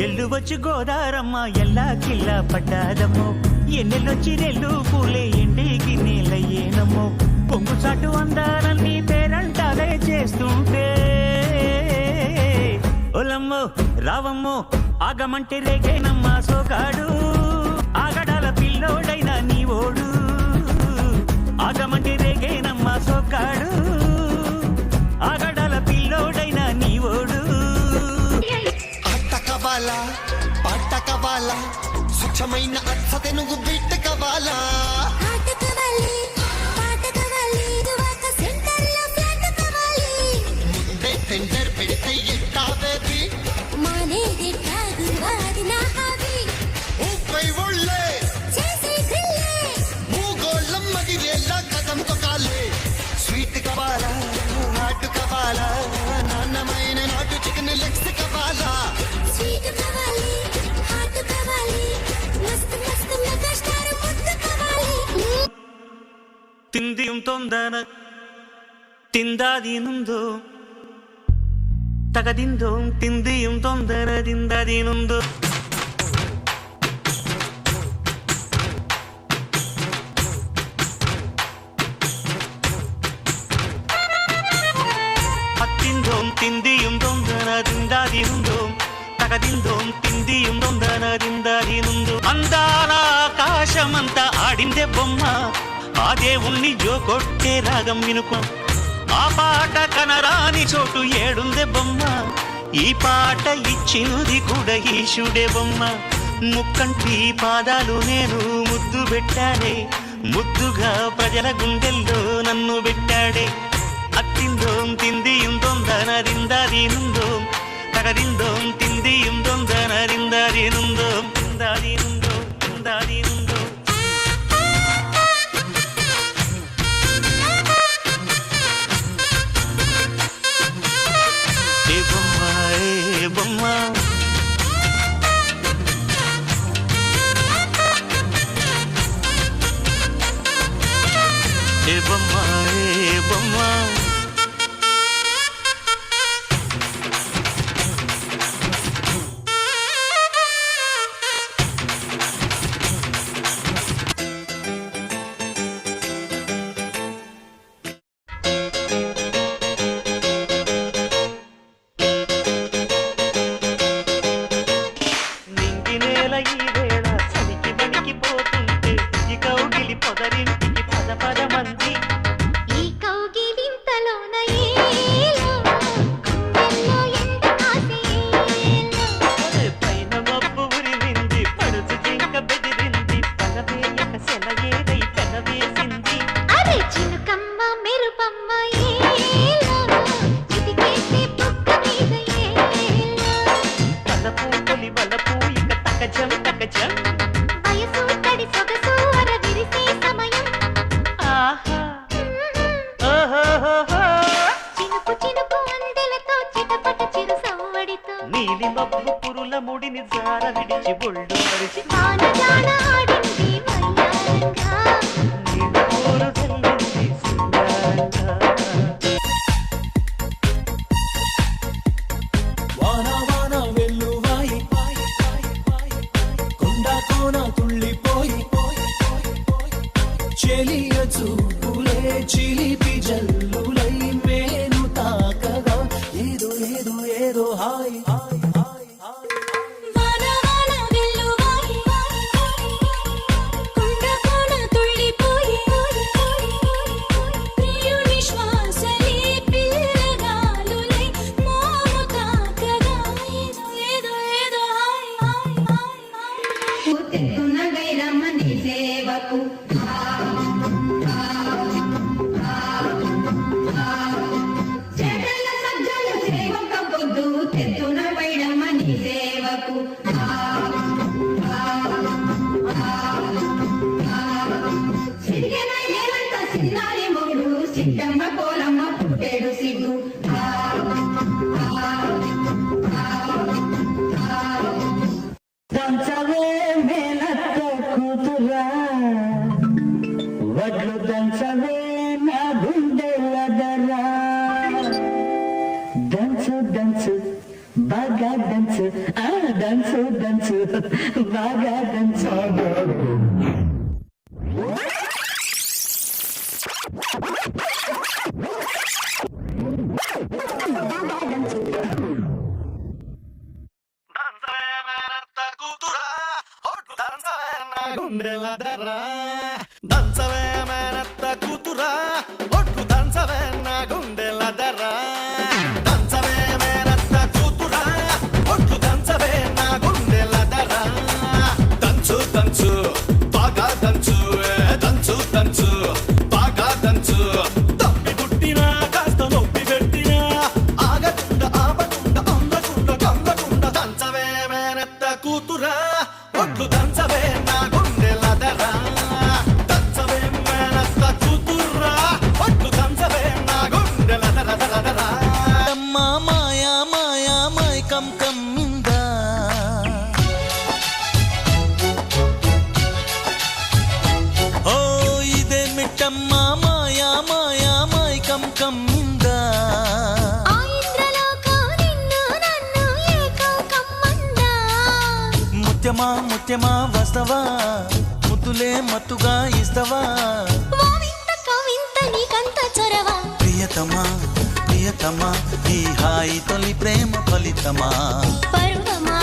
ఎల్లు వచ్చి గోదారమ్మ ఎల్లా కిల్లా పడ్డాదమ్మో ఎన్నెల్లొచ్చి రెల్లు పూలే ఎండికి నీళ్ళయ్యేనమ్మో పొంగు చాటు అందాలన్నీ పేరంటాలే చేస్తుంటే ఒలమ్మో రావమ్మో ఆగమంటే రేగేనమ్మా సోగాడు ఆగడాల పిల్లోడైనా నీ ఓడు ఆగమంటే రేగేనమ్మా సోగాడు ఆగడాల పిల్లోడైనా నీ ఓడు పాట కవాలా స్వచ్ఛమైన అచ్చతే నువ్వు బిట్ట కవాలా ముందే టెండర్ పెడితే ఎట్టా బేబీ మానేది తాగువాది నా హాబీ ఊపై ఒళ్ళే చేసే గ్రిల్లే మూగోళ్ళం మగిరేలా కదం తొకాలే స్వీట్ కవాలా హాట్ కవాలా నాన్నమైన నాటు చికెన్ లెగ్స్ కవాలా స్వీట్ కావాలి హాట్ కావాలి మస్తు మస్తు మెగాస్టార్ ముద్దు కావాలి తిందిం తొందర తిందాదీనుందో తగదిందో తిందిం తొందర తిందాదీనుందో అత్తిందోం తిందిం తొందర తిందాదీనుందో తగదిందోం తిందిం తొందర తిందాదీనుందో అందాల ఆకాశమంతా ఆడిందే బొమ్మ ఆ దేవుణ్ణి జోకొట్టే రాగం వినుకో ఆ పాట కనరాని చోటు ఏడుందే బొమ్మ ఈ పాట ఇచ్చినది కూడా ఈశుడే బొమ్మ ముక్కంటి పాదాలు నేను ముద్దు పెట్టాడే ముద్దుగా ప్రజల గుండెల్లో నన్ను పెట్టాడే అత్తిందోం తిందిం తొందరదిందాదీనుందో తగదిందోం తిందిం తొందరదిందాదీనుందో తిందాదీనుందో తిందాదీనుందో బొమ్మ ఏ బొమ్మ ఏ బొమ్మ నీలి మబ్బు పురుల ముడిని జార విడిచి ఒళ్ళు మరిచి నీళ్ళు ఊరు చల్లింది సింగారంగా వాన వాన వెల్లువాయి కొండ కోన తుళ్ళిపోయి చెలియ చూపులే చిలిపి జల్లులై మేను తాకగా ఏదో ఏదో ఏదో హాయ్ కొండ కోన తుళ్ళిపోయి ప్రియునిశ్వ బాగా దంచు దంచు దంచు బాగా దంచు దంచవే మేనత్త కూతురా ఒట్టు దంచవే నా గుండెల దర్రా దంచవే మేనత్త కూతురా ఒట్టు దంచవే నా గుండెల దర్రా దంచు దంచు బాగా దంచు దంచు దంచు బాగా దంచు తప్పి పుట్టినా కాస్త నొప్పి పెట్టినా ఆగకుండా ఆపకుండా అందకుండా కందకుండా దంచవే మేనత్త కూతురా ఒట్టు దంచవే నా గుండెల దర్రా దంచవే మేనత్త కూతురా ఒట్టు దంచవే నా గుండెల దర్రా దర్రా దర్రా మాయా మాయా మైకం కమ్మిందా ఓ ఇదే మిట్టమ్మా మాయా మాయా మైకం కమ్మిందా ఆ ఇంద్రలోకం నిన్ను నన్ను ఏకం కమ్మందా ముత్యమా ముత్యమా వస్తవా ముద్దులే మత్తుగా ఇస్తవా ఓ వింత కవింత నీకంత చొరవ ప్రియతమా ప్రియతమా ఈ హాయి తొలి ప్రేమ ఫలితమా పరువమా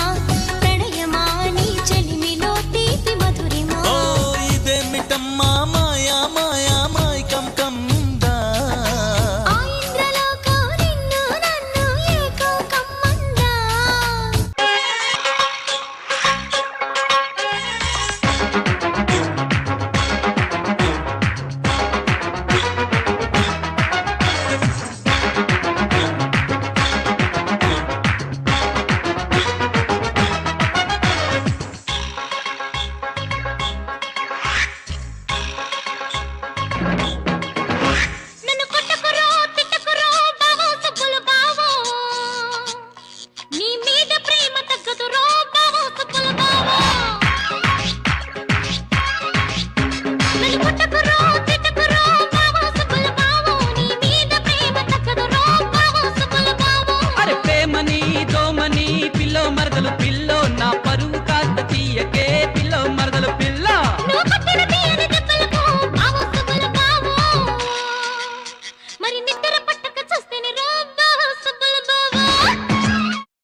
ప్రణయమా నీ చెలిమిలో తీపి మధురిమా ఓ ఇదే మిట్టమ్మా మాయా మాయా మైకం కమ్మిందా ఆ ఇంద్రలోకం నిన్ను నన్ను ఏకం కమ్మందా నన్ను కొట్టకురో తిట్టకురో బావో సుబ్బులు బావో నీ మీద ప్రేమ తగ్గదురో బావో సుబ్బులు బావో నన్ను కొట్టకురో